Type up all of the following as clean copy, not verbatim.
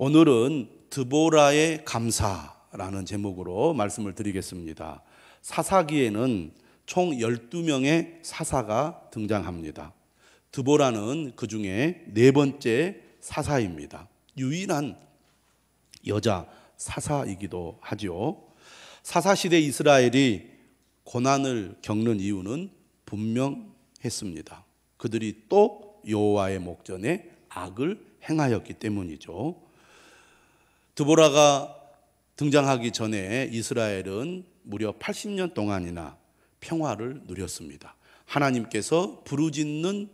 오늘은 드보라의 감사라는 제목으로 말씀을 드리겠습니다. 사사기에는 총 12명의 사사가 등장합니다. 드보라는 그 중에 네 번째 사사입니다. 유일한 여자 사사이기도 하죠. 사사시대 이스라엘이 고난을 겪는 이유는 분명했습니다. 그들이 또 여호와의 목전에 악을 행하였기 때문이죠. 드보라가 등장하기 전에 이스라엘은 무려 80년 동안이나 평화를 누렸습니다. 하나님께서 부르짖는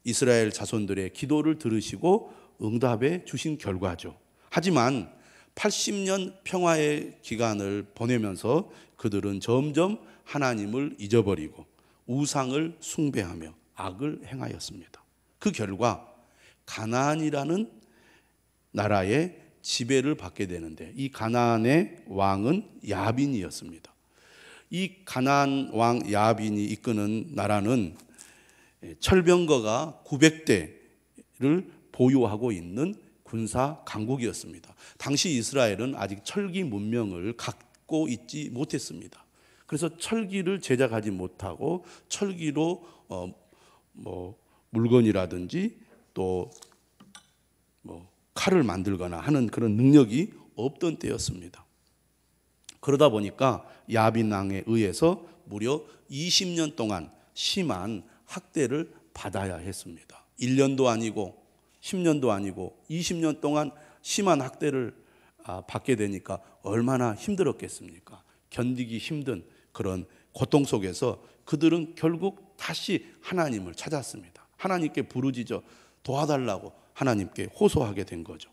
이스라엘 자손들의 기도를 들으시고 응답해 주신 결과죠. 하지만 80년 평화의 기간을 보내면서 그들은 점점 하나님을 잊어버리고 우상을 숭배하며 악을 행하였습니다. 그 결과 가나안이라는 나라의 지배를 받게 되는데, 이 가나안의 왕은 야빈이었습니다. 이 가나안 왕 야빈이 이끄는 나라는 철병거가 900대를 보유하고 있는 군사 강국이었습니다. 당시 이스라엘은 아직 철기 문명을 갖고 있지 못했습니다. 그래서 철기를 제작하지 못하고 철기로 물건이라든지 또 칼을 만들거나 하는 그런 능력이 없던 때였습니다. 그러다 보니까 야빈 왕에 의해서 무려 20년 동안 심한 학대를 받아야 했습니다. 1년도 아니고 10년도 아니고 20년 동안 심한 학대를 받게 되니까 얼마나 힘들었겠습니까? 견디기 힘든 그런 고통 속에서 그들은 결국 다시 하나님을 찾았습니다. 하나님께 부르짖어 도와달라고 하나님께 호소하게 된 거죠.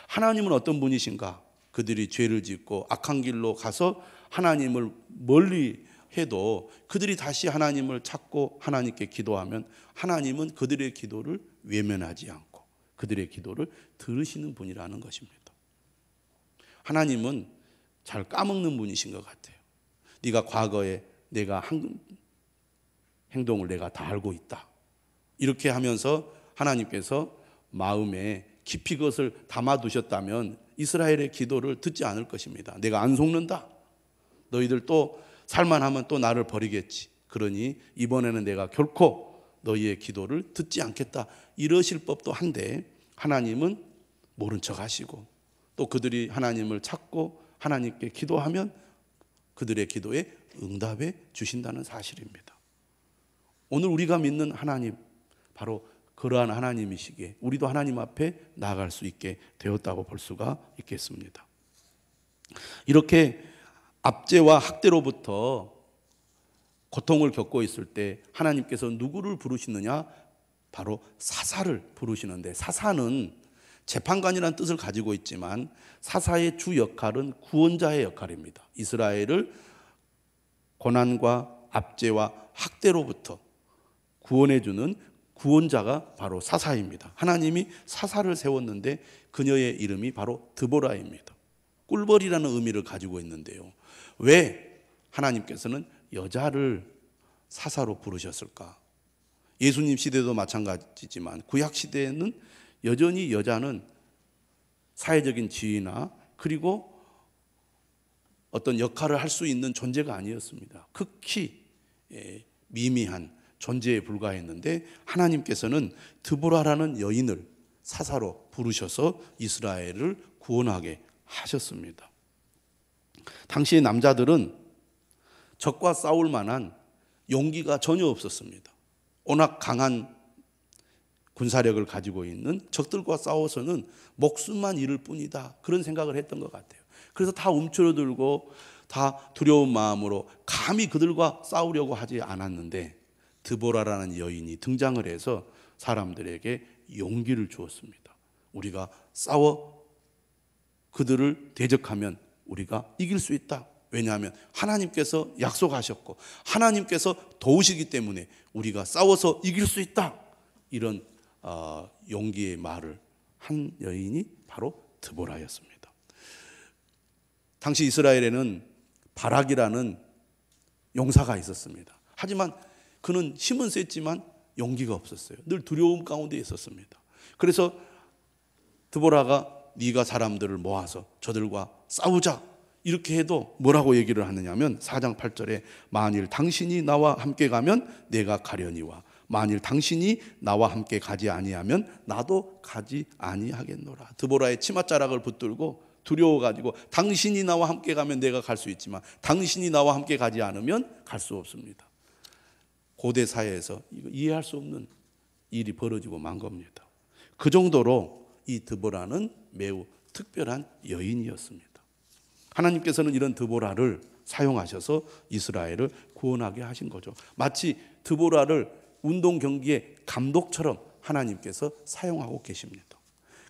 하나님은 어떤 분이신가? 그들이 죄를 짓고 악한 길로 가서 하나님을 멀리 해도 그들이 다시 하나님을 찾고 하나님께 기도하면 하나님은 그들의 기도를 외면하지 않고 그들의 기도를 들으시는 분이라는 것입니다. 하나님은 잘 까먹는 분이신 것 같아요. 네가 과거에 내가 한 행동을 내가 다 알고 있다. 이렇게 하면서 하나님께서 마음에 깊이 그것을 담아두셨다면 이스라엘의 기도를 듣지 않을 것입니다. 내가 안 속는다. 너희들 또 살만하면 또 나를 버리겠지. 그러니 이번에는 내가 결코 너희의 기도를 듣지 않겠다. 이러실 법도 한데 하나님은 모른 척 하시고 또 그들이 하나님을 찾고 하나님께 기도하면 그들의 기도에 응답해 주신다는 사실입니다. 오늘 우리가 믿는 하나님, 바로 그러한 하나님이시기에 우리도 하나님 앞에 나아갈 수 있게 되었다고 볼 수가 있겠습니다. 이렇게 압제와 학대로부터 고통을 겪고 있을 때 하나님께서 누구를 부르시느냐? 바로 사사를 부르시는데, 사사는 재판관이라는 뜻을 가지고 있지만 사사의 주 역할은 구원자의 역할입니다. 이스라엘을 고난과 압제와 학대로부터 구원해주는 구원자가 바로 사사입니다. 하나님이 사사를 세웠는데 그녀의 이름이 바로 드보라입니다. 꿀벌이라는 의미를 가지고 있는데요. 왜 하나님께서는 여자를 사사로 부르셨을까? 예수님 시대도 마찬가지지만 구약 시대에는 여전히 여자는 사회적인 지위나 그리고 어떤 역할을 할 수 있는 존재가 아니었습니다. 극히 미미한 존재에 불과했는데 하나님께서는 드보라라는 여인을 사사로 부르셔서 이스라엘을 구원하게 하셨습니다. 당시의 남자들은 적과 싸울 만한 용기가 전혀 없었습니다. 워낙 강한 군사력을 가지고 있는 적들과 싸워서는 목숨만 잃을 뿐이다, 그런 생각을 했던 것 같아요. 그래서 다 움츠러들고 다 두려운 마음으로 감히 그들과 싸우려고 하지 않았는데 드보라라는 여인이 등장을 해서 사람들에게 용기를 주었습니다. 우리가 싸워 그들을 대적하면 우리가 이길 수 있다. 왜냐하면 하나님께서 약속하셨고 하나님께서 도우시기 때문에 우리가 싸워서 이길 수 있다. 이런 용기의 말을 한 여인이 바로 드보라였습니다. 당시 이스라엘에는 바락이라는 용사가 있었습니다. 하지만 그는 힘은 셌지만 용기가 없었어요. 늘 두려움 가운데 있었습니다. 그래서 드보라가 네가 사람들을 모아서 저들과 싸우자 이렇게 해도 뭐라고 얘기를 하느냐면 4장 8절에 만일 당신이 나와 함께 가면 내가 가려니와 만일 당신이 나와 함께 가지 아니하면 나도 가지 아니하겠노라. 드보라의 치맛자락을 붙들고 두려워가지고 당신이 나와 함께 가면 내가 갈 수 있지만 당신이 나와 함께 가지 않으면 갈 수 없습니다. 고대 사회에서 이거 이해할 수 없는 일이 벌어지고 만 겁니다. 그 정도로 이 드보라는 매우 특별한 여인이었습니다. 하나님께서는 이런 드보라를 사용하셔서 이스라엘을 구원하게 하신 거죠. 마치 드보라를 운동 경기의 감독처럼 하나님께서 사용하고 계십니다.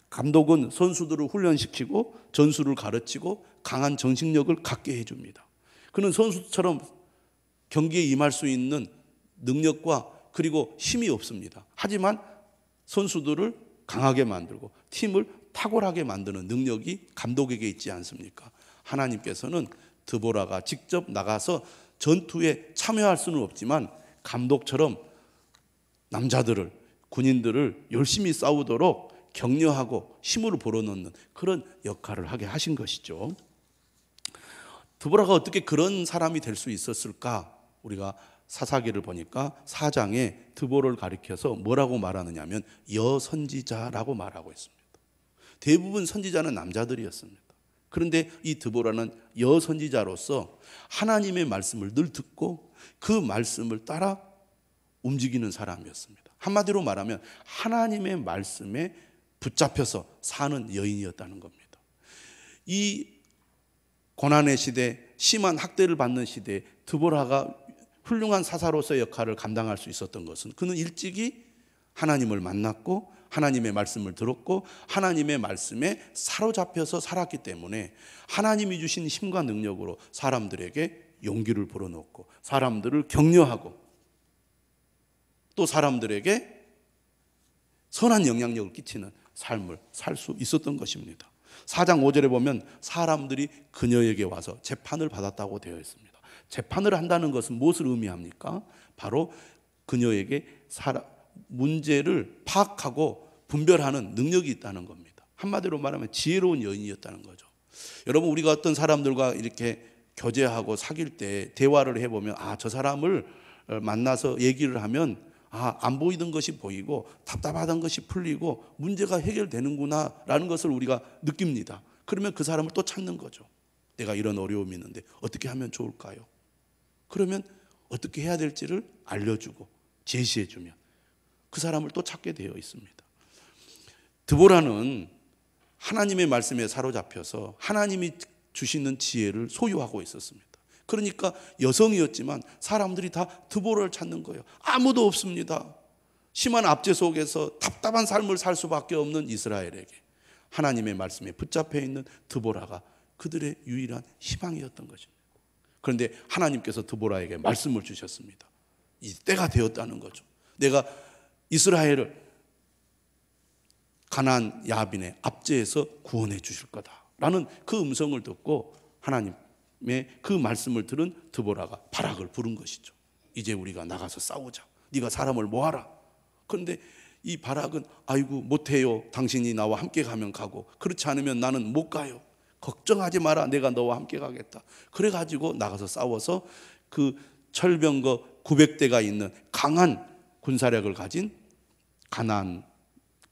감독은 선수들을 훈련시키고 전술을 가르치고 강한 정신력을 갖게 해줍니다. 그는 선수처럼 경기에 임할 수 있는 능력과 그리고 힘이 없습니다. 하지만 선수들을 강하게 만들고 팀을 탁월하게 만드는 능력이 감독에게 있지 않습니까? 하나님께서는 드보라가 직접 나가서 전투에 참여할 수는 없지만 감독처럼 남자들을, 군인들을 열심히 싸우도록 격려하고 힘을 불어넣는 그런 역할을 하게 하신 것이죠. 드보라가 어떻게 그런 사람이 될 수 있었을까? 우리가 사사기를 보니까 4장에 드보라를 가리켜서 뭐라고 말하느냐면 여선지자라고 말하고 있습니다. 대부분 선지자는 남자들이었습니다. 그런데 이 드보라는 여선지자로서 하나님의 말씀을 늘 듣고 그 말씀을 따라 움직이는 사람이었습니다. 한마디로 말하면 하나님의 말씀에 붙잡혀서 사는 여인이었다는 겁니다. 이 고난의 시대, 심한 학대를 받는 시대에 드보라가 훌륭한 사사로서의 역할을 감당할 수 있었던 것은 그는 일찍이 하나님을 만났고 하나님의 말씀을 들었고 하나님의 말씀에 사로잡혀서 살았기 때문에 하나님이 주신 힘과 능력으로 사람들에게 용기를 불어넣고 사람들을 격려하고 또 사람들에게 선한 영향력을 끼치는 삶을 살 수 있었던 것입니다. 4장 5절에 보면 사람들이 그녀에게 와서 재판을 받았다고 되어 있습니다. 재판을 한다는 것은 무엇을 의미합니까? 바로 그녀에게 문제를 파악하고 분별하는 능력이 있다는 겁니다. 한마디로 말하면 지혜로운 여인이었다는 거죠. 여러분, 우리가 어떤 사람들과 이렇게 교제하고 사귈 때 대화를 해보면 저 사람을 만나서 얘기를 하면 안 보이던 것이 보이고 답답하던 것이 풀리고 문제가 해결되는구나 라는 것을 우리가 느낍니다. 그러면 그 사람을 또 찾는 거죠. 내가 이런 어려움이 있는데 어떻게 하면 좋을까요? 그러면 어떻게 해야 될지를 알려주고 제시해주면 그 사람을 또 찾게 되어 있습니다. 드보라는 하나님의 말씀에 사로잡혀서 하나님이 주시는 지혜를 소유하고 있었습니다. 그러니까 여성이었지만 사람들이 다 드보라를 찾는 거예요. 아무도 없습니다. 심한 압제 속에서 답답한 삶을 살 수밖에 없는 이스라엘에게 하나님의 말씀에 붙잡혀 있는 드보라가 그들의 유일한 희망이었던 것입니다. 그런데 하나님께서 드보라에게 말씀을 주셨습니다. 이 때가 되었다는 거죠. 내가 이스라엘을 가나안 야빈의 압제에서 구원해 주실 거다라는 그 음성을 듣고 하나님의 그 말씀을 들은 드보라가 바락을 부른 것이죠. 이제 우리가 나가서 싸우자. 네가 사람을 모아라. 그런데 이 바락은 아이고 못해요. 당신이 나와 함께 가면 가고 그렇지 않으면 나는 못 가요. 걱정하지 마라. 내가 너와 함께 가겠다. 그래가지고 나가서 싸워서 그 철병거 900대가 있는 강한 군사력을 가진 가나안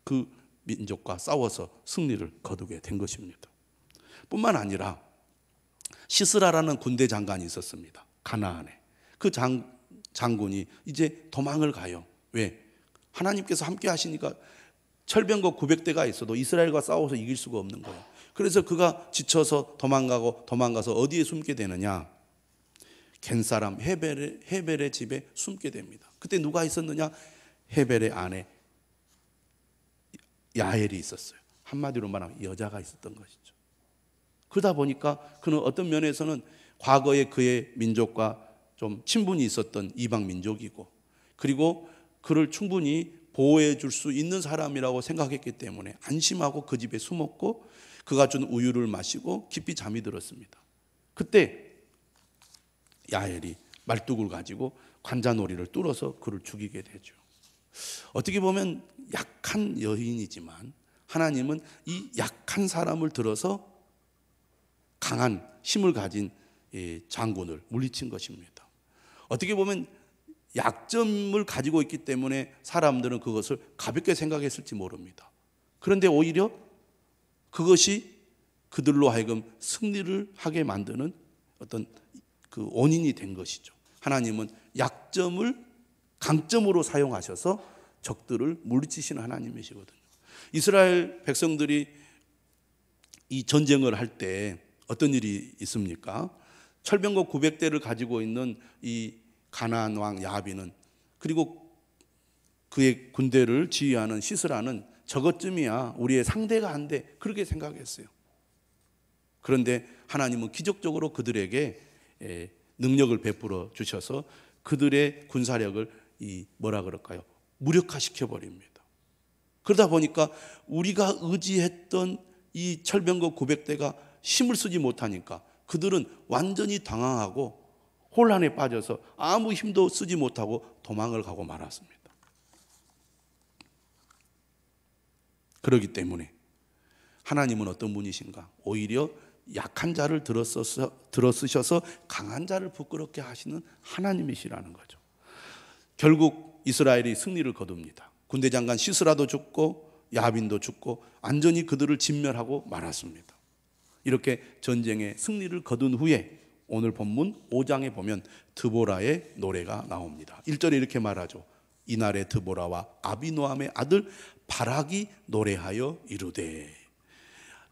그 민족과 싸워서 승리를 거두게 된 것입니다. 뿐만 아니라 시스라라는 군대 장관이 있었습니다. 가나안에. 그 장군이 이제 도망을 가요. 왜? 하나님께서 함께 하시니까 철병거 900대가 있어도 이스라엘과 싸워서 이길 수가 없는 거예요. 그래서 그가 지쳐서 도망가서 어디에 숨게 되느냐? 겐사람 헤벨의 집에 숨게 됩니다. 그때 누가 있었느냐? 헤벨의 아내 야엘이 있었어요. 한마디로 말하면 여자가 있었던 것이죠. 그러다 보니까 그는 어떤 면에서는 과거에 그의 민족과 좀 친분이 있었던 이방 민족이고 그리고 그를 충분히 보호해 줄 수 있는 사람이라고 생각했기 때문에 안심하고 그 집에 숨었고 그가 준 우유를 마시고 깊이 잠이 들었습니다. 그때 야엘이 말뚝을 가지고 관자놀이를 뚫어서 그를 죽이게 되죠. 어떻게 보면 약한 여인이지만 하나님은 이 약한 사람을 들어서 강한 힘을 가진 장군을 물리친 것입니다. 어떻게 보면 약점을 가지고 있기 때문에 사람들은 그것을 가볍게 생각했을지 모릅니다. 그런데 오히려 그것이 그들로 하여금 승리를 하게 만드는 어떤 그 원인이 된 것이죠. 하나님은 약점을 강점으로 사용하셔서 적들을 물리치시는 하나님이시거든요. 이스라엘 백성들이 이 전쟁을 할 때 어떤 일이 있습니까? 철병거 900대를 가지고 있는 이 가나안 왕 야빈은, 그리고 그의 군대를 지휘하는 시스라는 저것쯤이야 우리의 상대가 한데 그렇게 생각했어요. 그런데 하나님은 기적적으로 그들에게 능력을 베풀어 주셔서 그들의 군사력을 뭐라 그럴까요? 무력화시켜 버립니다. 그러다 보니까 우리가 의지했던 이 철병거 900대가 힘을 쓰지 못하니까 그들은 완전히 당황하고 혼란에 빠져서 아무 힘도 쓰지 못하고 도망을 가고 말았습니다. 그렇기 때문에 하나님은 어떤 분이신가? 오히려 약한 자를 들어쓰셔서 강한 자를 부끄럽게 하시는 하나님이시라는 거죠. 결국 이스라엘이 승리를 거둡니다. 군대 장관 시스라도 죽고 야빈도 죽고 완전히 그들을 진멸하고 말았습니다. 이렇게 전쟁의 승리를 거둔 후에 오늘 본문 5장에 보면 드보라의 노래가 나옵니다. 1절에 이렇게 말하죠. 이날에 드보라와 아비노함의 아들 바락이 노래하여 이르되.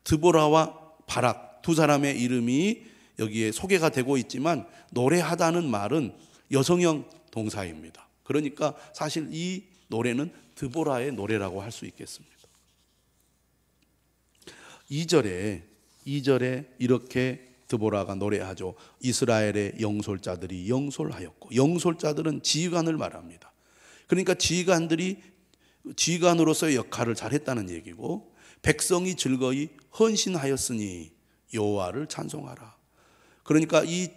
드보라와 바락 두 사람의 이름이 여기에 소개가 되고 있지만 노래하다는 말은 여성형 동사입니다. 그러니까 사실 이 노래는 드보라의 노래라고 할 수 있겠습니다. 2절에 이렇게 드보라가 노래하죠. 이스라엘의 영솔자들이 영솔하였고, 영솔자들은 지휘관을 말합니다. 그러니까 지휘관으로서의 역할을 잘했다는 얘기고, 백성이 즐거이 헌신하였으니 여호와를 찬송하라. 그러니까 이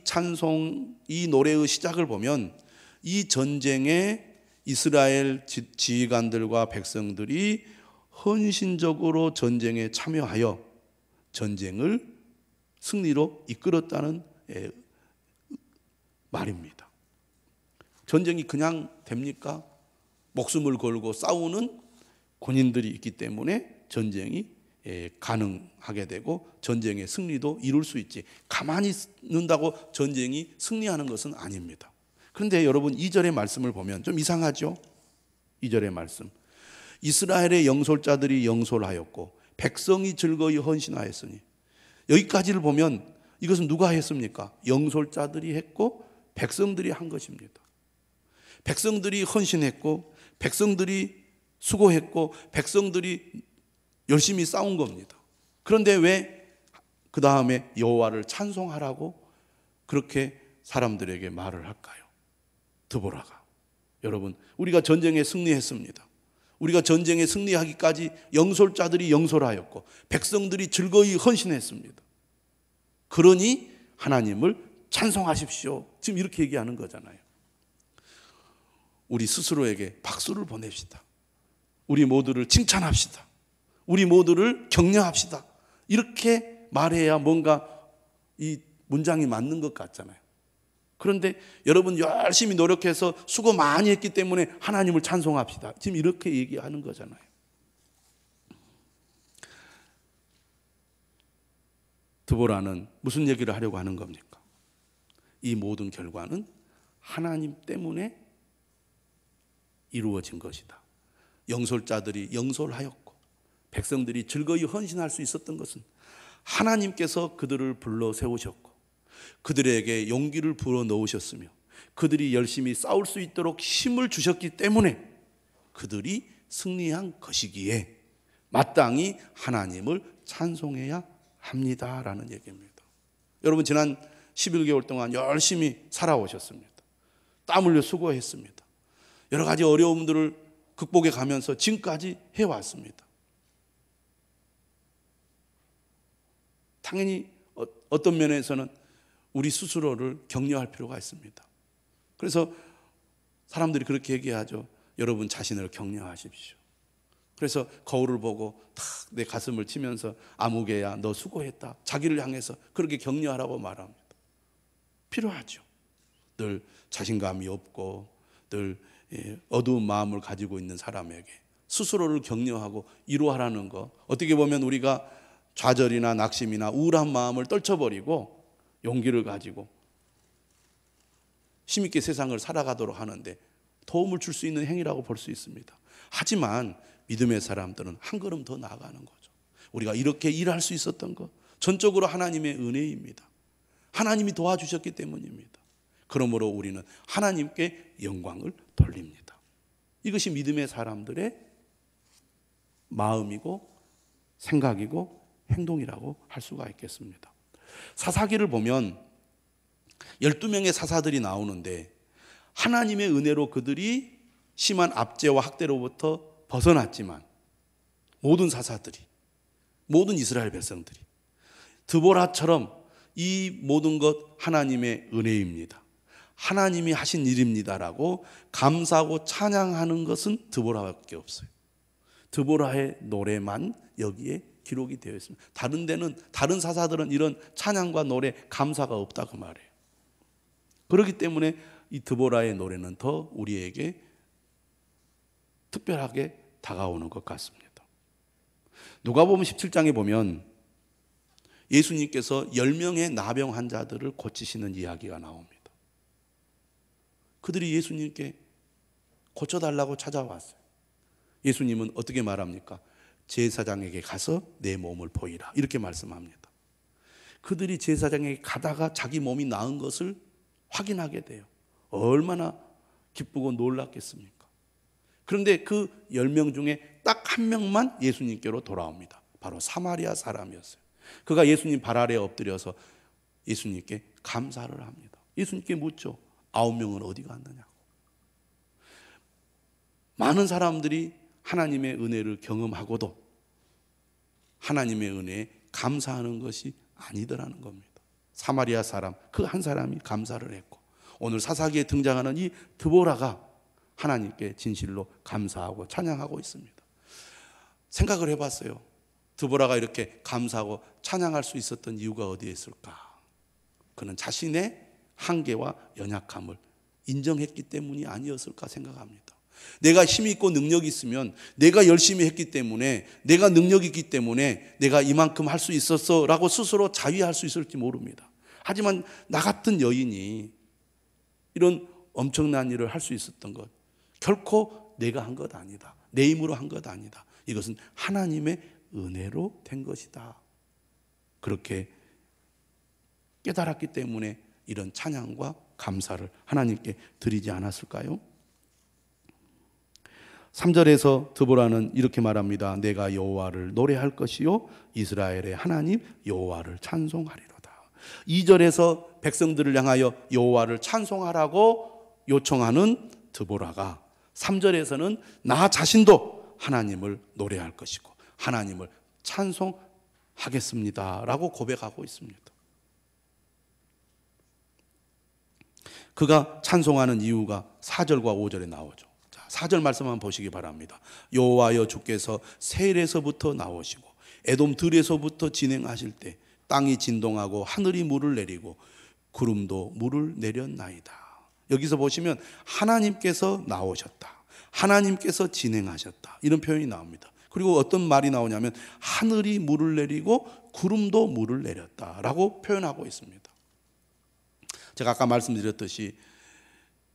노래의 시작을 보면 이 전쟁에 이스라엘 지휘관들과 백성들이 헌신적으로 전쟁에 참여하여 전쟁을 승리로 이끌었다는 말입니다. 전쟁이 그냥 됩니까? 목숨을 걸고 싸우는 군인들이 있기 때문에 전쟁이 가능하게 되고 전쟁의 승리도 이룰 수 있지, 가만히 있는다고 전쟁이 승리하는 것은 아닙니다. 그런데 여러분 2절의 말씀을 보면 좀 이상하죠? 2절의 말씀, 이스라엘의 영솔자들이 영솔하였고 백성이 즐거이 헌신하였으니, 여기까지를 보면 이것은 누가 했습니까? 영솔자들이 했고 백성들이 한 것입니다. 백성들이 헌신했고 백성들이 수고했고 백성들이 열심히 싸운 겁니다. 그런데 왜 그 다음에 여호와를 찬송하라고 그렇게 사람들에게 말을 할까요? 드보라가. 여러분, 우리가 전쟁에 승리했습니다. 우리가 전쟁에 승리하기까지 영솔자들이 영솔하였고 백성들이 즐거이 헌신했습니다. 그러니 하나님을 찬송하십시오. 지금 이렇게 얘기하는 거잖아요. 우리 스스로에게 박수를 보냅시다. 우리 모두를 칭찬합시다. 우리 모두를 격려합시다. 이렇게 말해야 뭔가 이 문장이 맞는 것 같잖아요. 그런데 여러분 열심히 노력해서 수고 많이 했기 때문에 하나님을 찬송합시다. 지금 이렇게 얘기하는 거잖아요. 드보라는 무슨 얘기를 하려고 하는 겁니까? 이 모든 결과는 하나님 때문에 이루어진 것이다. 영솔자들이 영솔하였고 백성들이 즐거이 헌신할 수 있었던 것은 하나님께서 그들을 불러 세우셨고 그들에게 용기를 불어넣으셨으며 그들이 열심히 싸울 수 있도록 힘을 주셨기 때문에 그들이 승리한 것이기에 마땅히 하나님을 찬송해야 합니다라는 얘기입니다. 여러분, 지난 11개월 동안 열심히 살아오셨습니다. 땀 흘려 수고했습니다. 여러 가지 어려움들을 극복해 가면서 지금까지 해왔습니다. 당연히 어떤 면에서는 우리 스스로를 격려할 필요가 있습니다. 그래서 사람들이 그렇게 얘기하죠. 여러분 자신을 격려하십시오. 그래서 거울을 보고 탁 내 가슴을 치면서 아무개야 너 수고했다. 자기를 향해서 그렇게 격려하라고 말합니다. 필요하죠. 늘 자신감이 없고 늘 어두운 마음을 가지고 있는 사람에게 스스로를 격려하고 위로하라는 거, 어떻게 보면 우리가 좌절이나 낙심이나 우울한 마음을 떨쳐버리고 용기를 가지고 힘있게 세상을 살아가도록 하는데 도움을 줄 수 있는 행위라고 볼 수 있습니다. 하지만 믿음의 사람들은 한 걸음 더 나아가는 거죠. 우리가 이렇게 일할 수 있었던 것, 전적으로 하나님의 은혜입니다. 하나님이 도와주셨기 때문입니다. 그러므로 우리는 하나님께 영광을 돌립니다. 이것이 믿음의 사람들의 마음이고 생각이고 행동이라고 할 수가 있겠습니다. 사사기를 보면 12명의 사사들이 나오는데 하나님의 은혜로 그들이 심한 압제와 학대로부터 벗어났지만 모든 사사들이, 모든 이스라엘 백성들이 드보라처럼 이 모든 것 하나님의 은혜입니다, 하나님이 하신 일입니다라고 감사하고 찬양하는 것은 드보라밖에 없어요. 드보라의 노래만 여기에 기록이 되어 있습니다. 다른 데는, 다른 사사들은 이런 찬양과 노래, 감사가 없다 그 말이에요. 그렇기 때문에 이 드보라의 노래는 더 우리에게 특별하게 다가오는 것 같습니다. 누가복음 17장에 보면 예수님께서 10명의 나병 환자들을 고치시는 이야기가 나옵니다. 그들이 예수님께 고쳐달라고 찾아왔어요. 예수님은 어떻게 말합니까? 제사장에게 가서 내 몸을 보이라, 이렇게 말씀합니다. 그들이 제사장에게 가다가 자기 몸이 나은 것을 확인하게 돼요. 얼마나 기쁘고 놀랐겠습니까? 그런데 그 10명 중에 딱 한 명만 예수님께로 돌아옵니다. 바로 사마리아 사람이었어요. 그가 예수님 발 아래에 엎드려서 예수님께 감사를 합니다. 예수님께 묻죠. 9명은 어디 갔느냐고. 많은 사람들이 하나님의 은혜를 경험하고도 하나님의 은혜에 감사하는 것이 아니더라는 겁니다. 사마리아 사람, 그 한 사람이 감사를 했고, 오늘 사사기에 등장하는 이 드보라가 하나님께 진실로 감사하고 찬양하고 있습니다. 생각을 해봤어요. 드보라가 이렇게 감사하고 찬양할 수 있었던 이유가 어디에 있을까? 그는 자신의 한계와 연약함을 인정했기 때문이 아니었을까 생각합니다. 내가 힘이 있고 능력이 있으면 내가 열심히 했기 때문에, 내가 능력이 있기 때문에 내가 이만큼 할 수 있었어 라고 스스로 자위할 수 있을지 모릅니다. 하지만 나 같은 여인이 이런 엄청난 일을 할 수 있었던 것, 결코 내가 한 것 아니다, 내 힘으로 한 것 아니다, 이것은 하나님의 은혜로 된 것이다, 그렇게 깨달았기 때문에 이런 찬양과 감사를 하나님께 드리지 않았을까요? 3절에서 드보라는 이렇게 말합니다. 내가 여호와를 노래할 것이요 이스라엘의 하나님 여호와를 찬송하리로다. 2절에서 백성들을 향하여 여호와를 찬송하라고 요청하는 드보라가 3절에서는 나 자신도 하나님을 노래할 것이고 하나님을 찬송하겠습니다 라고 고백하고 있습니다. 그가 찬송하는 이유가 4절과 5절에 나오죠. 4절 말씀 한번 보시기 바랍니다. 여호와여 주께서 세일에서부터 나오시고 에돔 들에서부터 진행하실 때 땅이 진동하고 하늘이 물을 내리고 구름도 물을 내렸나이다. 여기서 보시면 하나님께서 나오셨다, 하나님께서 진행하셨다, 이런 표현이 나옵니다. 그리고 어떤 말이 나오냐면 하늘이 물을 내리고 구름도 물을 내렸다라고 표현하고 있습니다. 제가 아까 말씀드렸듯이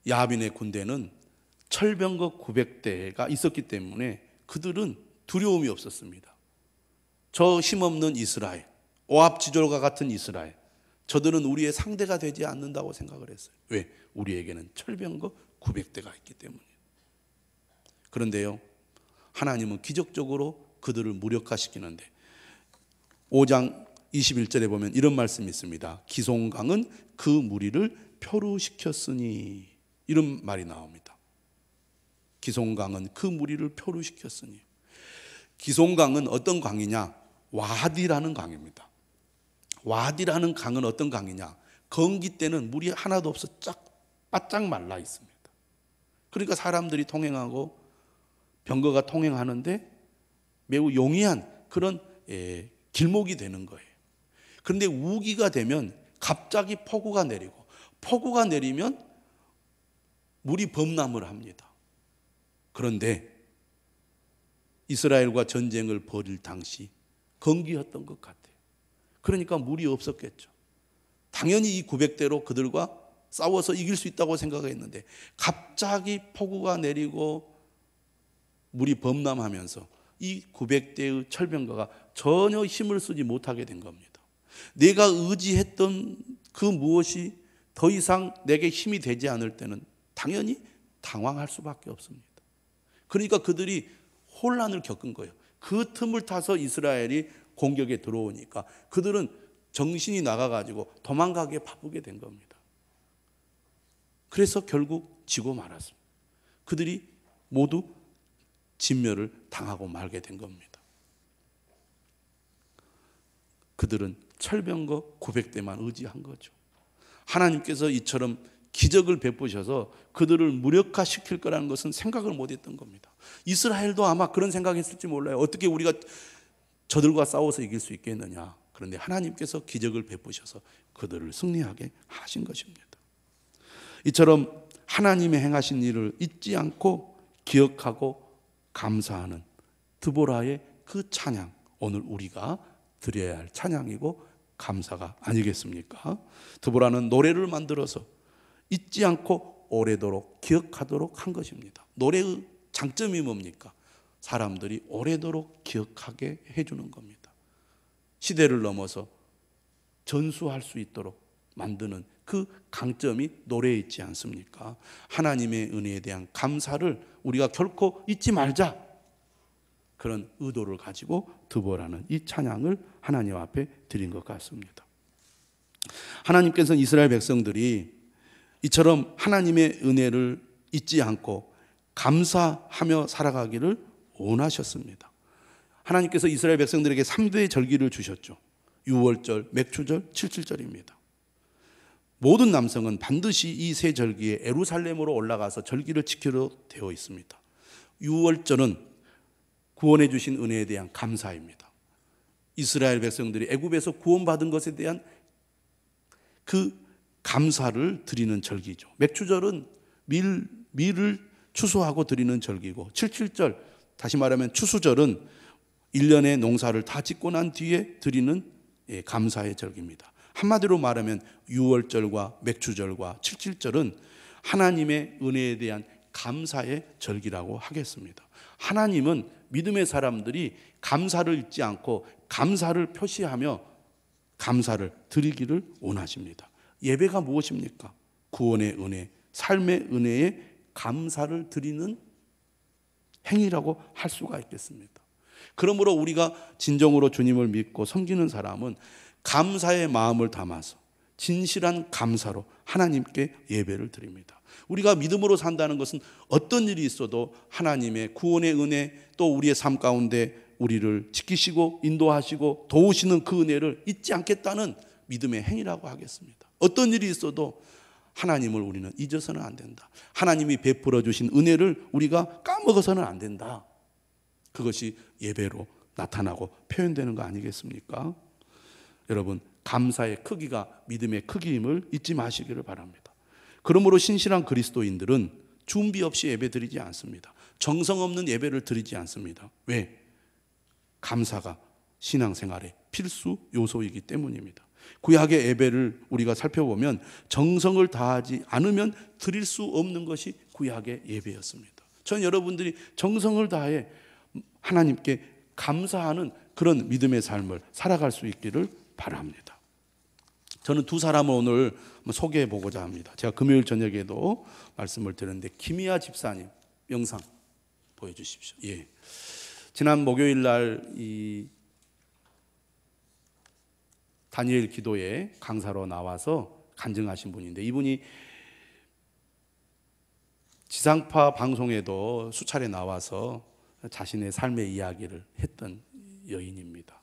야빈의 군대는 철병거 900대가 있었기 때문에 그들은 두려움이 없었습니다. 저 힘없는 이스라엘, 오합지졸과 같은 이스라엘, 저들은 우리의 상대가 되지 않는다고 생각을 했어요. 왜? 우리에게는 철병거 900대가 있기 때문이에요. 그런데요, 하나님은 기적적으로 그들을 무력화시키는데 5장 21절에 보면 이런 말씀이 있습니다. 기송강은 그 무리를 표류시켰으니, 이런 말이 나옵니다. 기송강은 그 무리를 표류시켰으니. 기송강은 어떤 강이냐? 와디라는 강입니다. 와디라는 강은 어떤 강이냐? 건기 때는 물이 하나도 없어 바짝 말라 있습니다. 그러니까 사람들이 통행하고 병거가 통행하는데 매우 용이한 그런 길목이 되는 거예요. 그런데 우기가 되면 갑자기 폭우가 내리고, 폭우가 내리면 물이 범람을 합니다. 그런데 이스라엘과 전쟁을 벌일 당시 건기였던 것 같아요. 그러니까 물이 없었겠죠. 당연히 이 900대로 그들과 싸워서 이길 수 있다고 생각했는데 갑자기 폭우가 내리고 물이 범람하면서 이 900대의 철병거가 전혀 힘을 쓰지 못하게 된 겁니다. 내가 의지했던 그 무엇이 더 이상 내게 힘이 되지 않을 때는 당연히 당황할 수밖에 없습니다. 그러니까 그들이 혼란을 겪은 거예요. 그 틈을 타서 이스라엘이 공격에 들어오니까 그들은 정신이 나가가지고 도망가게 바쁘게 된 겁니다. 그래서 결국 지고 말았습니다. 그들이 모두 진멸을 당하고 말게 된 겁니다. 그들은 철병거 900대만 의지한 거죠. 하나님께서 이처럼 기적을 베푸셔서 그들을 무력화시킬 거라는 것은 생각을 못했던 겁니다. 이스라엘도 아마 그런 생각했을지 몰라요. 어떻게 우리가 저들과 싸워서 이길 수 있겠느냐. 그런데 하나님께서 기적을 베푸셔서 그들을 승리하게 하신 것입니다. 이처럼 하나님의 행하신 일을 잊지 않고 기억하고 감사하는 드보라의 그 찬양, 오늘 우리가 드려야 할 찬양이고 감사가 아니겠습니까? 드보라는 노래를 만들어서 잊지 않고 오래도록 기억하도록 한 것입니다. 노래의 장점이 뭡니까? 사람들이 오래도록 기억하게 해주는 겁니다. 시대를 넘어서 전수할 수 있도록 만드는 그 강점이 노래에 있지 않습니까? 하나님의 은혜에 대한 감사를 우리가 결코 잊지 말자, 그런 의도를 가지고 드보라는 이 찬양을 하나님 앞에 드린 것 같습니다. 하나님께서는 이스라엘 백성들이 이처럼 하나님의 은혜를 잊지 않고 감사하며 살아가기를 원하셨습니다. 하나님께서 이스라엘 백성들에게 3대의 절기를 주셨죠. 유월절, 맥추절, 칠칠절입니다. 모든 남성은 반드시 이 세 절기에 예루살렘으로 올라가서 절기를 지키도록 되어 있습니다. 유월절은 구원해 주신 은혜에 대한 감사입니다. 이스라엘 백성들이 애굽에서 구원받은 것에 대한 그 감사를 드리는 절기죠. 맥추절은 밀을 추수하고 드리는 절기고, 칠칠절, 다시 말하면 추수절은 1년의 농사를 다 짓고 난 뒤에 드리는 감사의 절기입니다. 한마디로 말하면 유월절과 맥추절과 칠칠절은 하나님의 은혜에 대한 감사의 절기라고 하겠습니다. 하나님은 믿음의 사람들이 감사를 잊지 않고 감사를 표시하며 감사를 드리기를 원하십니다. 예배가 무엇입니까? 구원의 은혜, 삶의 은혜에 감사를 드리는 행위라고 할 수가 있겠습니다. 그러므로 우리가 진정으로 주님을 믿고 섬기는 사람은 감사의 마음을 담아서 진실한 감사로 하나님께 예배를 드립니다. 우리가 믿음으로 산다는 것은 어떤 일이 있어도 하나님의 구원의 은혜, 또 우리의 삶 가운데 우리를 지키시고 인도하시고 도우시는 그 은혜를 잊지 않겠다는 믿음의 행위라고 하겠습니다. 어떤 일이 있어도 하나님을 우리는 잊어서는 안 된다. 하나님이 베풀어 주신 은혜를 우리가 까먹어서는 안 된다. 그것이 예배로 나타나고 표현되는 거 아니겠습니까? 여러분, 감사의 크기가 믿음의 크기임을 잊지 마시기를 바랍니다. 그러므로 신실한 그리스도인들은 준비 없이 예배 드리지 않습니다. 정성 없는 예배를 드리지 않습니다. 왜? 감사가 신앙생활의 필수 요소이기 때문입니다. 구약의 예배를 우리가 살펴보면 정성을 다하지 않으면 드릴 수 없는 것이 구약의 예배였습니다. 전 여러분들이 정성을 다해 하나님께 감사하는 그런 믿음의 삶을 살아갈 수 있기를 바랍니다. 저는 두 사람을 오늘 소개해 보고자 합니다. 제가 금요일 저녁에도 말씀을 드렸는데, 김희아 집사님 영상 보여주십시오. 예. 지난 목요일 날 이 다니엘 기도에 강사로 나와서 간증하신 분인데, 이분이 지상파 방송에도 수차례 나와서 자신의 삶의 이야기를 했던 여인입니다.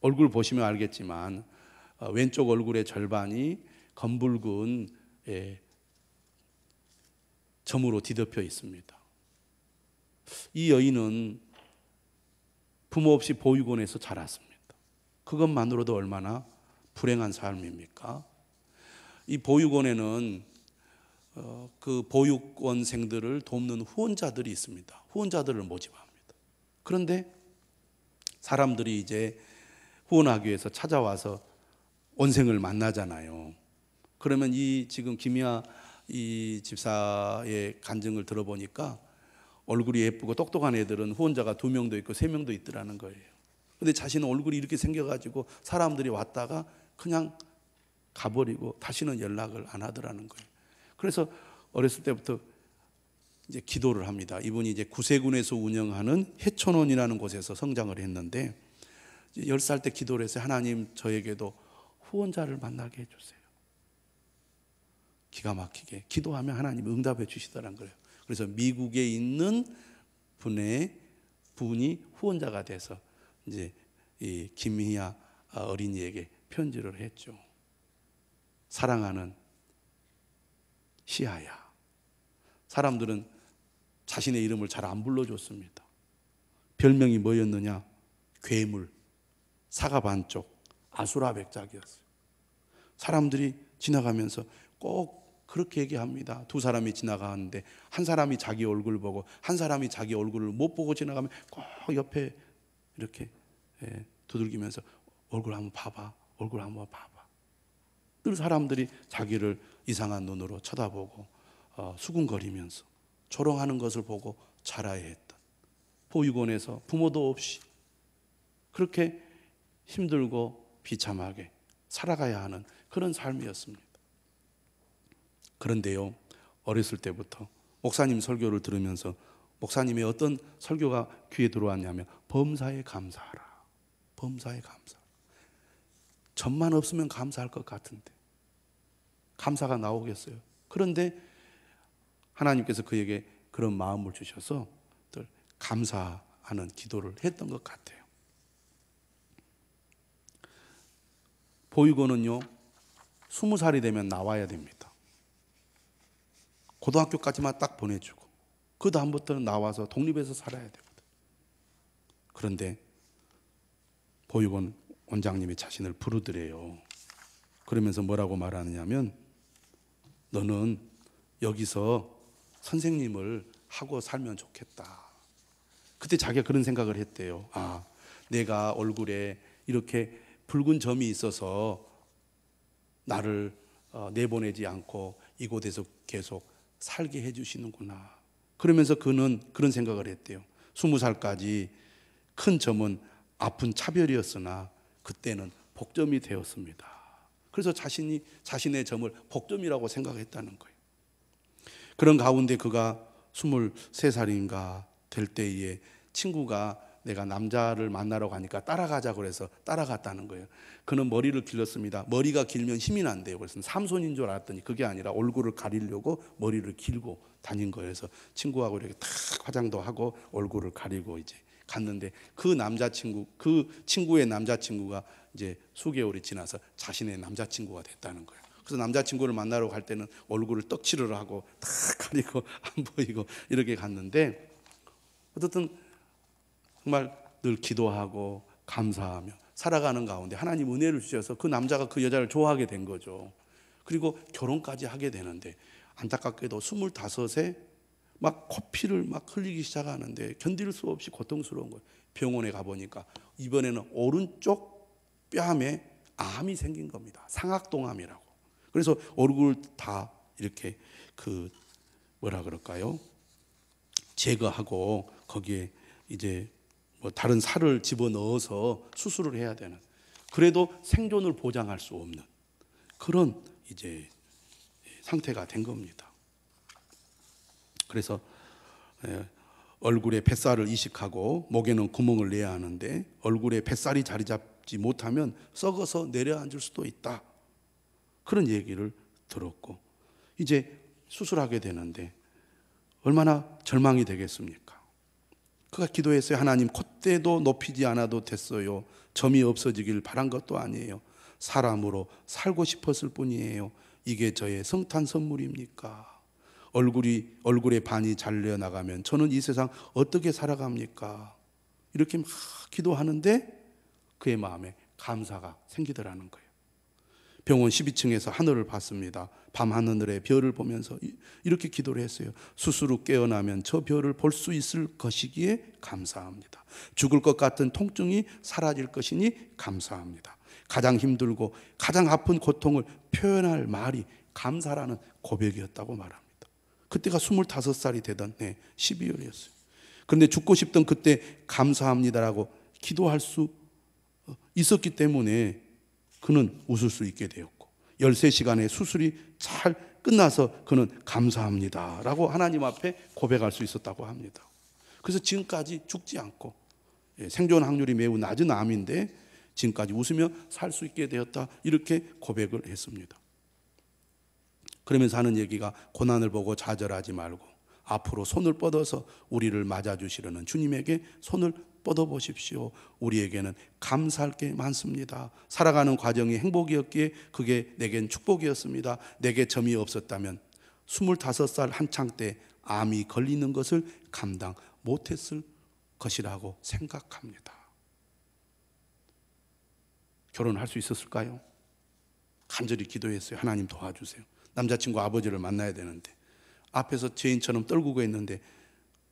얼굴 보시면 알겠지만 왼쪽 얼굴의 절반이 검붉은 점으로 뒤덮여 있습니다. 이 여인은 부모 없이 보육원에서 자랐습니다. 그것만으로도 얼마나 불행한 삶입니까? 이 보육원에는 그 보육원생들을 돕는 후원자들이 있습니다. 후원자들을 모집합니다. 그런데 사람들이 이제 후원하기 위해서 찾아와서 원생을 만나잖아요. 그러면 이 지금 김희아 이 집사의 간증을 들어보니까 얼굴이 예쁘고 똑똑한 애들은 후원자가 2명도 있고 3명도 있더라는 거예요. 근데 자신은 얼굴이 이렇게 생겨가지고 사람들이 왔다가 그냥 가버리고 다시는 연락을 안 하더라는 거예요. 그래서 어렸을 때부터 이제 기도를 합니다. 이분이 이제 구세군에서 운영하는 해촌원이라는 곳에서 성장을 했는데 10살 때 기도를 해서 하나님 저에게도 후원자를 만나게 해주세요. 기가 막히게 기도하면 하나님이 응답해 주시더란 거예요. 그래서 미국에 있는 분이 후원자가 돼서 이제 이 김희아 어린이에게 편지를 했죠. 사랑하는 시아야. 사람들은 자신의 이름을 잘 안 불러줬습니다. 별명이 뭐였느냐? 괴물, 사과 반쪽, 아수라 백작이었어요. 사람들이 지나가면서 꼭 그렇게 얘기합니다. 2사람이 지나가는데 한 사람이 자기 얼굴 보고 한 사람이 자기 얼굴을 못 보고 지나가면 꼭 옆에 이렇게 두들기면서 얼굴 한번 봐봐, 얼굴 한번 봐봐. 늘 사람들이 자기를 이상한 눈으로 쳐다보고 수군거리면서 조롱하는 것을 보고 자라야 했던, 보육원에서 부모도 없이 그렇게 힘들고 비참하게 살아가야 하는 그런 삶이었습니다. 그런데요, 어렸을 때부터 목사님 설교를 들으면서 목사님의 어떤 설교가 귀에 들어왔냐면 범사에 감사하라. 범사에 감사. 점만 없으면 감사할 것 같은데 감사가 나오겠어요? 그런데 하나님께서 그에게 그런 마음을 주셔서 늘 감사하는 기도를 했던 것 같아요. 보육원은요 20살이 되면 나와야 됩니다. 고등학교까지만 딱 보내주고 그 다음부터는 나와서 독립해서 살아야 됩니다. 그런데 보육원 원장님이 자신을 부르더래요. 그러면서 뭐라고 말하느냐면 너는 여기서 선생님을 하고 살면 좋겠다. 그때 자기가 그런 생각을 했대요. 내가 얼굴에 이렇게 붉은 점이 있어서 나를 내보내지 않고 이곳에서 계속 살게 해주시는구나. 그러면서 그는 그런 생각을 했대요. 20살까지 큰 점은 아픈 차별이었으나 그때는 복점이 되었습니다. 그래서 자신의 점을 복점이라고 생각했다는 거예요. 그런 가운데 그가 23살인가 될 때에 친구가 내가 남자를 만나러 가니까 따라가자고 그래서 따라갔다는 거예요. 그는 머리를 길렀습니다. 머리가 길면 힘이 난대요. 그래서 삼손인 줄 알았더니 그게 아니라 얼굴을 가리려고 머리를 길고 다닌 거예요. 그래서 친구하고 이렇게 탁 화장도 하고 얼굴을 가리고 이제 갔는데 그 친구의 남자친구가 이제 수개월이 지나서 자신의 남자친구가 됐다는 거예요. 그래서 남자친구를 만나러 갈 때는 얼굴을 떡칠을 하고 탁 가리고 안 보이고 이렇게 갔는데 어쨌든 정말 늘 기도하고 감사하며 살아가는 가운데 하나님 은혜를 주셔서 그 남자가 그 여자를 좋아하게 된 거죠. 그리고 결혼까지 하게 되는데 안타깝게도 25세 막 코피를 막 흘리기 시작하는데 견딜 수 없이 고통스러운 거예요. 병원에 가보니까 이번에는 오른쪽 뺨에 암이 생긴 겁니다. 상악동암이라고. 그래서 얼굴 다 이렇게 뭐라 그럴까요? 제거하고 거기에 이제 뭐 다른 살을 집어넣어서 수술을 해야 되는, 그래도 생존을 보장할 수 없는 그런 이제 상태가 된 겁니다. 그래서 얼굴에 뱃살을 이식하고 목에는 구멍을 내야 하는데 얼굴에 뱃살이 자리 잡지 못하면 썩어서 내려앉을 수도 있다. 그런 얘기를 들었고 이제 수술하게 되는데 얼마나 절망이 되겠습니까? 그가 기도했어요. 하나님, 콧대도 높이지 않아도 됐어요. 점이 없어지길 바란 것도 아니에요. 사람으로 살고 싶었을 뿐이에요. 이게 저의 성탄 선물입니까? 얼굴에 반이 잘려나가면 저는 이 세상 어떻게 살아갑니까? 이렇게 막 기도하는데 그의 마음에 감사가 생기더라는 거예요. 병원 12층에서 하늘을 봤습니다. 밤 하늘에 별을 보면서 이렇게 기도를 했어요. 수술 후 깨어나면 저 별을 볼 수 있을 것이기에 감사합니다. 죽을 것 같은 통증이 사라질 것이니 감사합니다. 가장 힘들고 가장 아픈 고통을 표현할 말이 감사라는 고백이었다고 말합니다. 그때가 25살이 되던 12월이었어요. 그런데 죽고 싶던 그때 감사합니다라고 기도할 수 있었기 때문에 그는 웃을 수 있게 되었고 13시간의 수술이 잘 끝나서 그는 감사합니다라고 하나님 앞에 고백할 수 있었다고 합니다. 그래서 지금까지 죽지 않고 생존 확률이 매우 낮은 암인데 지금까지 웃으며 살 수 있게 되었다 이렇게 고백을 했습니다. 그러면서 하는 얘기가 고난을 보고 좌절하지 말고 앞으로 손을 뻗어서 우리를 맞아주시려는 주님에게 손을 뻗어보십시오. 우리에게는 감사할 게 많습니다. 살아가는 과정이 행복이었기에 그게 내겐 축복이었습니다. 내게 점이 없었다면 25살 한창 때 암이 걸리는 것을 감당 못했을 것이라고 생각합니다. 결혼할 수 있었을까요? 간절히 기도했어요. 하나님 도와주세요. 남자친구 아버지를 만나야 되는데 앞에서 죄인처럼 떨구고 있는데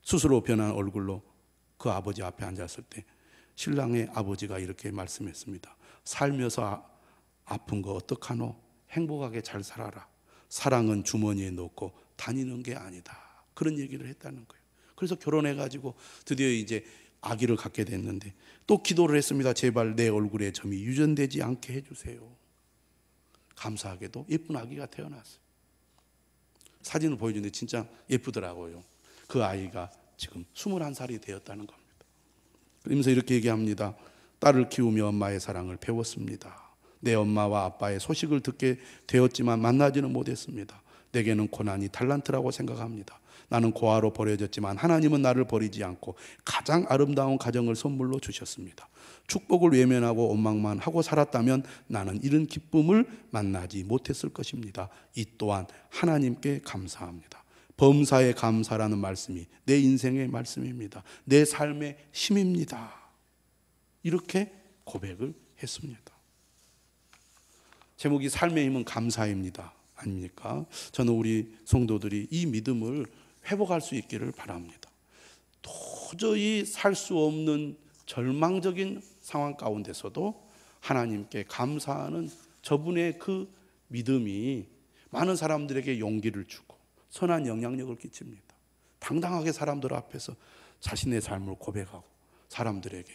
스스로 변한 얼굴로 그 아버지 앞에 앉았을 때 신랑의 아버지가 이렇게 말씀했습니다. 살면서 아픈 거 어떡하노? 행복하게 잘 살아라. 사랑은 주머니에 넣고 다니는 게 아니다. 그런 얘기를 했다는 거예요. 그래서 결혼해가지고 드디어 이제 아기를 갖게 됐는데 또 기도를 했습니다. 제발 내 얼굴에 점이 유전되지 않게 해주세요. 감사하게도 예쁜 아기가 태어났어요. 사진을 보여주는데 진짜 예쁘더라고요. 그 아이가 지금 21살이 되었다는 겁니다. 그러면서 이렇게 얘기합니다. 딸을 키우며 엄마의 사랑을 배웠습니다. 내 엄마와 아빠의 소식을 듣게 되었지만 만나지는 못했습니다. 내게는 고난이 달란트라고 생각합니다. 나는 고아로 버려졌지만 하나님은 나를 버리지 않고 가장 아름다운 가정을 선물로 주셨습니다. 축복을 외면하고 원망만 하고 살았다면 나는 이런 기쁨을 만나지 못했을 것입니다. 이 또한 하나님께 감사합니다. 범사에 감사라는 말씀이 내 인생의 말씀입니다. 내 삶의 힘입니다. 이렇게 고백을 했습니다. 제목이 삶의 힘은 감사입니다. 아닙니까? 저는 우리 성도들이 이 믿음을 회복할 수 있기를 바랍니다. 도저히 살 수 없는 절망적인 상황 가운데서도 하나님께 감사하는 저분의 그 믿음이 많은 사람들에게 용기를 주고 선한 영향력을 끼칩니다. 당당하게 사람들 앞에서 자신의 삶을 고백하고 사람들에게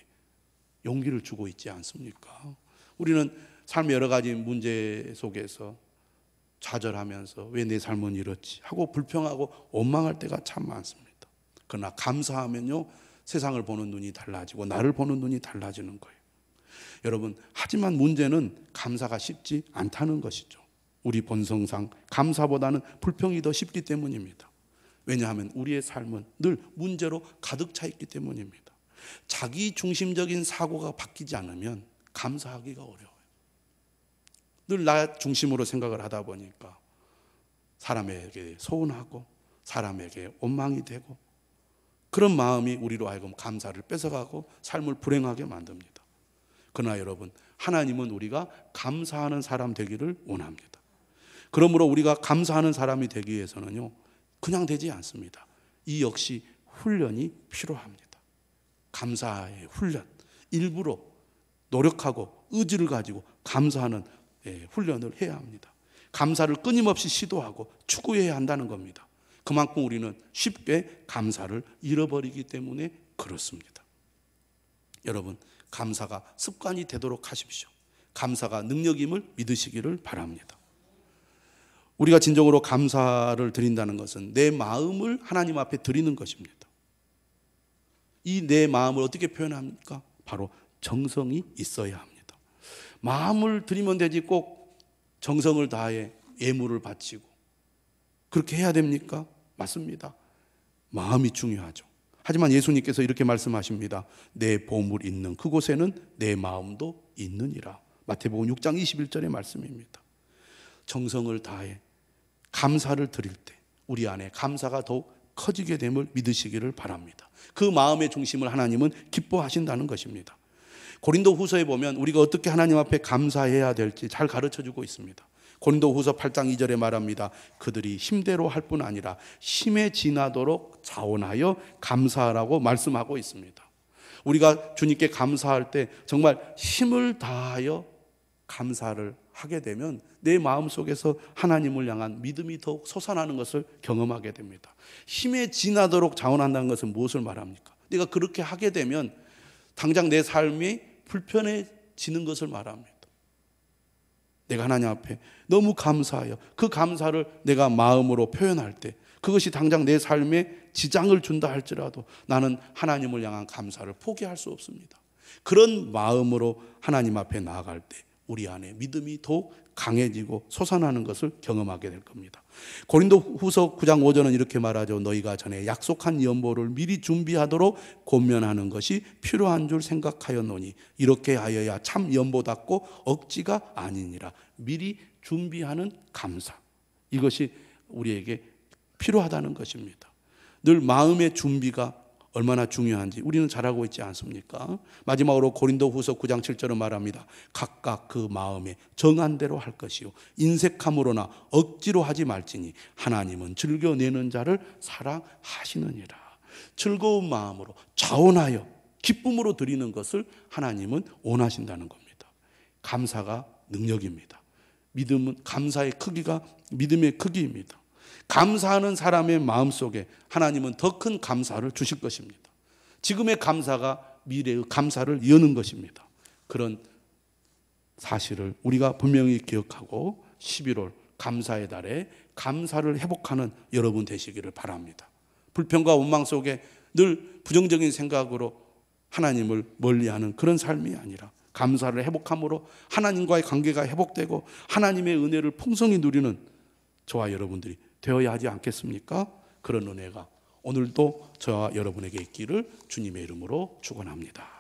용기를 주고 있지 않습니까? 우리는 삶의 여러 가지 문제 속에서 좌절하면서 왜 내 삶은 이렇지 하고 불평하고 원망할 때가 참 많습니다. 그러나 감사하면요 세상을 보는 눈이 달라지고 나를 보는 눈이 달라지는 거예요. 여러분, 하지만 문제는 감사가 쉽지 않다는 것이죠. 우리 본성상 감사보다는 불평이 더 쉽기 때문입니다. 왜냐하면 우리의 삶은 늘 문제로 가득 차 있기 때문입니다. 자기 중심적인 사고가 바뀌지 않으면 감사하기가 어려워요. 늘 나 중심으로 생각을 하다 보니까 사람에게 서운하고 사람에게 원망이 되고 그런 마음이 우리로 하여금 감사를 뺏어가고 삶을 불행하게 만듭니다. 그러나 여러분, 하나님은 우리가 감사하는 사람 되기를 원합니다. 그러므로 우리가 감사하는 사람이 되기 위해서는요 그냥 되지 않습니다. 이 역시 훈련이 필요합니다. 감사의 훈련, 일부러 노력하고 의지를 가지고 감사하는 훈련을 해야 합니다. 감사를 끊임없이 시도하고 추구해야 한다는 겁니다. 그만큼 우리는 쉽게 감사를 잃어버리기 때문에 그렇습니다. 여러분, 감사가 습관이 되도록 하십시오. 감사가 능력임을 믿으시기를 바랍니다. 우리가 진정으로 감사를 드린다는 것은 내 마음을 하나님 앞에 드리는 것입니다. 이 내 마음을 어떻게 표현합니까? 바로 정성이 있어야 합니다. 마음을 드리면 되지 꼭 정성을 다해 예물을 바치고 그렇게 해야 됩니까? 맞습니다. 마음이 중요하죠. 하지만 예수님께서 이렇게 말씀하십니다. 내 보물 있는 그곳에는 내 마음도 있느니라. 마태복음 6장 21절의 말씀입니다. 정성을 다해 감사를 드릴 때 우리 안에 감사가 더욱 커지게 됨을 믿으시기를 바랍니다. 그 마음의 중심을 하나님은 기뻐하신다는 것입니다. 고린도 후서에 보면 우리가 어떻게 하나님 앞에 감사해야 될지 잘 가르쳐주고 있습니다. 고린도 후서 8장 2절에 말합니다. 그들이 힘대로 할 뿐 아니라 힘에 지나도록 자원하여 감사하라고 말씀하고 있습니다. 우리가 주님께 감사할 때 정말 힘을 다하여 감사를 하게 되면 내 마음속에서 하나님을 향한 믿음이 더욱 솟아나는 것을 경험하게 됩니다. 힘에 지나도록 자원한다는 것은 무엇을 말합니까? 내가 그렇게 하게 되면 당장 내 삶이 불편해지는 것을 말합니다. 내가 하나님 앞에 너무 감사하여 그 감사를 내가 마음으로 표현할 때 그것이 당장 내 삶에 지장을 준다 할지라도 나는 하나님을 향한 감사를 포기할 수 없습니다. 그런 마음으로 하나님 앞에 나아갈 때 우리 안에 믿음이 더욱 강해지고 솟아나는 것을 경험하게 될 겁니다. 고린도 후서 9장 5절은 이렇게 말하죠. 너희가 전에 약속한 연보를 미리 준비하도록 권면하는 것이 필요한 줄 생각하였노니 이렇게 하여야 참 연보답고 억지가 아니니라. 미리 준비하는 감사, 이것이 우리에게 필요하다는 것입니다. 늘 마음의 준비가 얼마나 중요한지 우리는 잘 알고 있지 않습니까? 마지막으로 고린도 후서 9장 7절은 말합니다. 각각 그 마음에 정한 대로 할 것이요 인색함으로나 억지로 하지 말지니 하나님은 즐겨내는 자를 사랑하시느니라. 즐거운 마음으로 자원하여 기쁨으로 드리는 것을 하나님은 원하신다는 겁니다. 감사가 능력입니다. 믿음은 감사의 크기가 믿음의 크기입니다. 감사하는 사람의 마음속에 하나님은 더 큰 감사를 주실 것입니다. 지금의 감사가 미래의 감사를 여는 것입니다. 그런 사실을 우리가 분명히 기억하고 11월 감사의 달에 감사를 회복하는 여러분 되시기를 바랍니다. 불평과 원망 속에 늘 부정적인 생각으로 하나님을 멀리하는 그런 삶이 아니라 감사를 회복함으로 하나님과의 관계가 회복되고 하나님의 은혜를 풍성히 누리는 저와 여러분들이 되어야 하지 않겠습니까? 그런 은혜가 오늘도 저와 여러분에게 있기를 주님의 이름으로 축원합니다.